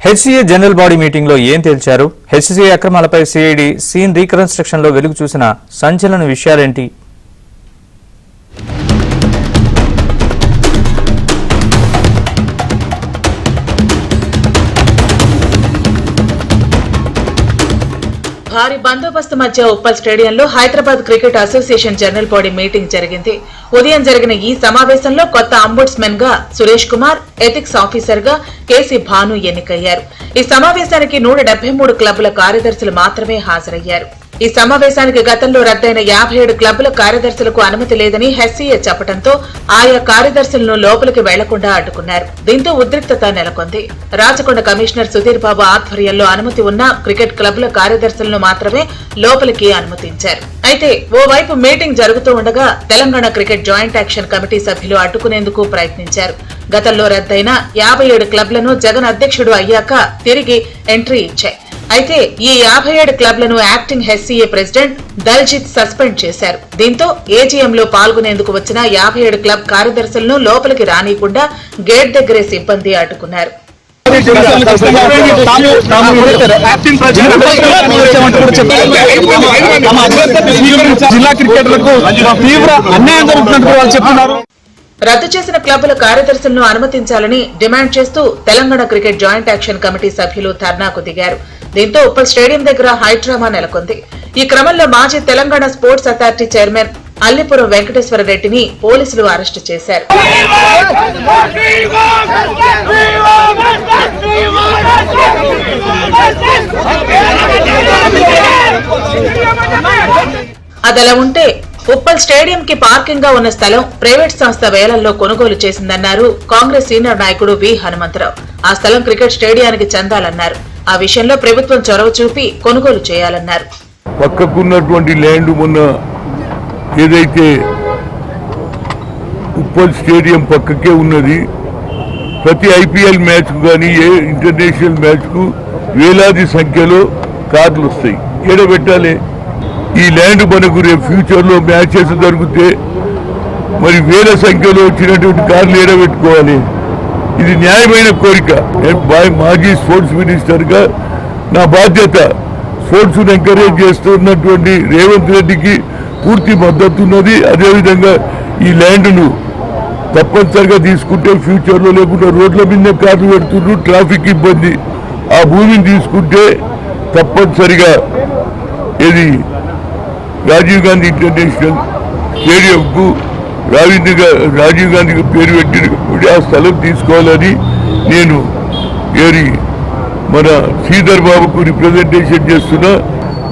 HCA general body meeting లో ఏం తేల్చారు? హెచ్సీఏ అక్రమాలపై సిఐడి సీన్ రీకన్స్ట్రక్షన్ లో వెలుగు చూసిన సంచలన విషయాలేంటి? భారీ బందోబస్తు మధ్య ఉప్పల్ స్టేడియంలో Hyderabad cricket association general body meeting జరిగింది. ఉదయం జరిగిన ఈ సమావేశంలో కొత్త అంబుడ్స్మెన్ గా సురేష్ కుమార్, ఎథిక్స్ ఆఫీసర్ గా కేసీ భాను ఎన్నికయ్యారు. ఈ సమావేశానికి 173 క్లబ్ల కార్యదర్శులు మాత్రమే హాజరయ్యారు. ఈ సమావేశానికి గతంలో రద్దయిన 57 క్లబ్ల కార్యదర్శులకు అనుమతి లేదని హెచ్సీఏ చెప్పడంతో ఆయా కార్యదర్శులను లోపలికి వెళ్లకుండా అడ్డుకున్నారు. దీంతో ఉద్రిక్తత నెలకొంది. రాచకొండ కమిషనర్ సుధీర్ బాబు ఆధ్వర్యంలో అనుమతి ఉన్న క్రికెట్ క్లబ్ల కార్యదర్శులను మాత్రమే లోపలికి అనుమతించారు. అయితే ఓవైపు మీటింగ్ జరుగుతూ ఉండగా Telangana cricket joint action committee సభ్యులు అడ్డుకునేందుకు ప్రయత్నించారు. గతంలో రద్దయిన 57 క్లబ్లను జగన్ అధ్యక్షుడు అయ్యాక తిరిగి ఎంట్రీ ఇచ్చాయి. అయితే ఈ 57 క్లబ్లను acting HCA president Daljit suspend చేశారు. దీంతో ఏజీఎంలో పాల్గొనేందుకు వచ్చిన 57 క్లబ్ కార్యదర్శులను లోపలికి రానియకుండా గేట్ దగ్గరే సిబ్బంది అడ్డుకున్నారు. జిల్లా క్రికెటర్లకు తీవ్ర అన్యాయం జరుగుతున్నట్టు వాళ్ళు చెప్తున్నారు. రద్దు చేసిన క్లబ్ల కార్యదర్శులను అనుమతించాలని డిమాండ్ చేస్తూ Telangana cricket joint action committee సభ్యులు ధర్నాకు దిగారు. దీంతో ఉప్పల్ స్టేడియం దగ్గర హైడ్రామా నెలకొంది. ఈ క్రమంలో మాజీ Telangana sports authority chairman Allipuram Venkateswara రెడ్డిని పోలీసులు అరెస్టు చేశారు. అదలా ఉంటే ఉప్పల్ స్టేడియం కి పార్కింగ్ గా ఉన్న స్థలం ప్రైవేట్ సంస్థ వేలల్లో కొనుగోలు చేసిందన్నారు కాంగ్రెస్ సీనియర్ నాయకుడు వి హనుమంతరావు. ఆ స్థలం క్రికెట్ స్టేడియానికి చెందాలన్నారు. ఆ విషయంలో ప్రభుత్వం చొరవ చూపి కొనుగోలు చేయాలన్నారు. పక్కకున్నటువంటి ల్యాండ్ మొన్న ఏదైతే ఉప్పల్ స్టేడియం పక్కకే ఉన్నది, ప్రతి ఐపీఎల్ మ్యాచ్ కు కానీ ఏ ఇంటర్నేషనల్ మ్యాచ్ కు వేలాది సంఖ్యలో కార్లు వస్తాయి. ఏడబెట్టాలి ఈ ల్యాండ్. మనకు రేపు ఫ్యూచర్ లో మ్యాచెస్ జరిగితే మరి వేల సంఖ్యలో వచ్చినటువంటి కార్లు ఏడబెట్టుకోవాలి. ఇది న్యాయమైన కోరిక. మాజీ స్పోర్ట్స్ మినిస్టర్ గా నా బాధ్యత స్పోర్ట్స్ ను ఎంకరేజ్ చేస్తున్నటువంటి రేవంత్ రెడ్డికి పూర్తి మద్దతు ఉన్నది. అదేవిధంగా ఈ ల్యాండ్ ను తప్పనిసరిగా తీసుకుంటే ఫ్యూచర్ లో లేకుండా రోడ్ల మీద కార్లు పెడుతున్నారు, ట్రాఫిక్ ఇబ్బంది. ఆ భూమిని తీసుకుంటే తప్పనిసరిగా ఇది రాజీవ్ గాంధీ ఇంటర్నేషనల్ స్టేడియం కు రాజీవ్ గాంధీ పేరు పెట్టినప్పుడు ఆ స్థలం తీసుకోవాలని నేను మన శ్రీధర్ బాబుకు రిప్రజెంటేషన్ చేస్తున్నా,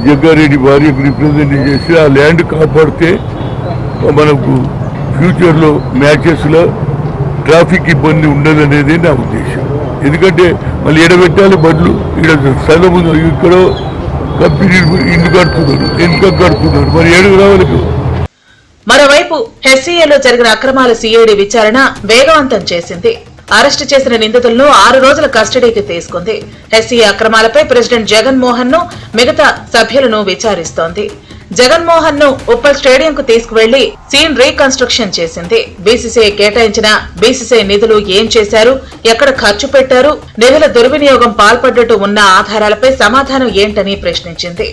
జగ్గారెడ్డి భార్యకు రిప్రజెంటేషన్ చేసి ఆ ల్యాండ్ కాపాడితే మనకు ఫ్యూచర్లో మ్యాచెస్లో ట్రాఫిక్ ఇబ్బంది ఉండదనేది నా ఉద్దేశం. ఎందుకంటే మళ్ళీ ఎడబెట్టాలి బండ్లు. ఇక్కడ స్థలం ఉంది, ఇక్కడ కంపెనీ ఇల్లు కడుతున్నారు, ఎంత కడుతున్నారు, మరి ఏడుగు రావాలి. మరోవైపు హెచ్సీఏలో జరిగిన అక్రమాల సిఐడి విచారణ వేగవంతం చేసింది. అరెస్టు చేసిన నిందితులను 6 రోజుల కస్టడీకి తీసుకుంది. హెచ్సీఏ అక్రమాలపై ప్రెసిడెంట్ జగన్మోహన్ ను మిగతా సభ్యులను విచారిస్తోంది. జగన్మోహన్ ను ఉప్పల్ స్టేడియం కు తీసుకువెళ్లి సీన్ రీకన్స్ట్రక్షన్ చేసింది. బీసీసీఐ కేటాయించిన బీసీసీఐ నిధులు ఏం చేశారు, ఎక్కడ ఖర్చు పెట్టారు, నిధుల దుర్వినియోగం పాల్పడ్డట్టు ఉన్న ఆధారాలపై సమాధానం ఏంటని ప్రశ్నించింది.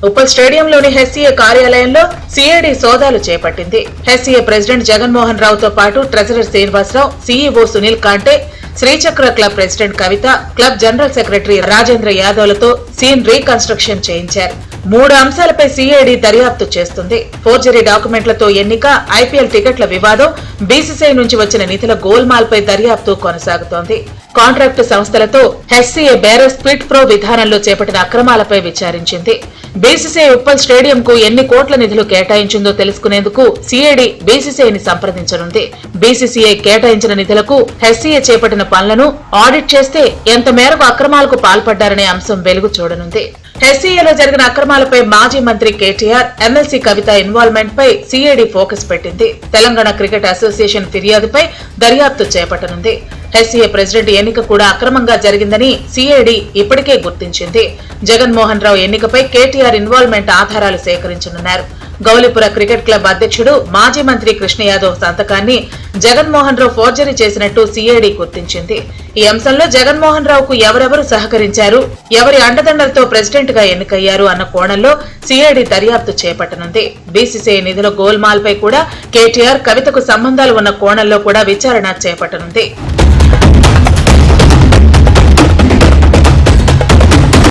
ఉప్పల్ స్టేడియంలోని హెచ్సీఏ కార్యాలయంలో సిఐడి సోదాలు చేపట్టింది. హెచ్సీఏ ప్రెసిడెంట్ జగన్మోహన్ రావుతో పాటు treasurer Srinivasarao, CEO Sunil Kante, Srichakra club president Kavitha, club general secretary Rajendra యాదవ్లతో సీన్ రీకన్స్ట్రక్షన్ చేయించారు. 3 అంశాలపై సిఐడి దర్యాప్తు చేస్తుంది. ఫోర్జరీ డాక్యుమెంట్లతో ఎన్నిక, ఐపీఎల్ టికెట్ల వివాదం, బీసీసీఐ నుంచి వచ్చిన నిధుల గోల్మాల్ పై దర్యాప్తు కొనసాగుతోంది. కాంట్రాక్టు సంస్థలతో హెచ్సీఏ బేరర్ స్ప్లిట్ ప్రో విధానంలో చేపట్టిన అక్రమాలపై విచారించింది. బీసీసీఐ ఉప్పల్ స్టేడియం కు ఎన్ని కోట్ల నిధులు కేటాయించిందో తెలుసుకునేందుకు సిఐడి బీసీసీఐని సంప్రదించనుంది. బీసీసీఐ కేటాయించిన నిధులకు హెచ్సీఏ చేపట్టిన పనులను ఆడిట్ చేస్తే ఎంత మేరకు అక్రమాలకు పాల్పడ్డారనే అంశం వెలుగు చూడనుంది. హెచ్సీఏలో జరిగిన అక్రమాలపై మాజీ మంత్రి కేటీఆర్, ఎమ్మెల్సీ కవిత ఇన్వాల్వ్మెంట్ పై సిఐడి ఫోకస్ పెట్టింది. తెలంగాణ క్రికెట్ అసోసియేషన్ ఫిర్యాదుపై దర్యాప్తు చేపట్టనుంది. హెచ్సీఏ ప్రెసిడెంట్ ఎన్నిక కూడా అక్రమంగా జరిగిందని సిఐడి ఇప్పటికే గుర్తించింది. జగన్మోహన్ రావు ఎన్నికపై కేటీఆర్ ఇన్వాల్వ్మెంట్ ఆధారాలు సేకరించనున్నారు. గౌలిపుర క్రికెట్ క్లబ్ అధ్యక్షుడు మాజీ మంత్రి కృష్ణ యాదవ్ సంతకాన్ని జగన్మోహన్ రావు ఫోర్జరీ చేసినట్టు సిఐడి గుర్తించింది. ఈ అంశంలో జగన్మోహన్ రావుకు ఎవరెవరు సహకరించారు, ఎవరి అండదండలతో ప్రెసిడెంట్ గా ఎన్నికయ్యారు అన్న కోణంలో సిఐడి దర్యాప్తు చేపట్టనుంది. బీసీసీఐ నిధుల గోల్మాల్ పై కూడా కేటీఆర్, కవితకు సంబంధాలు ఉన్న కోణంలో కూడా విచారణ చేపట్టనుంది.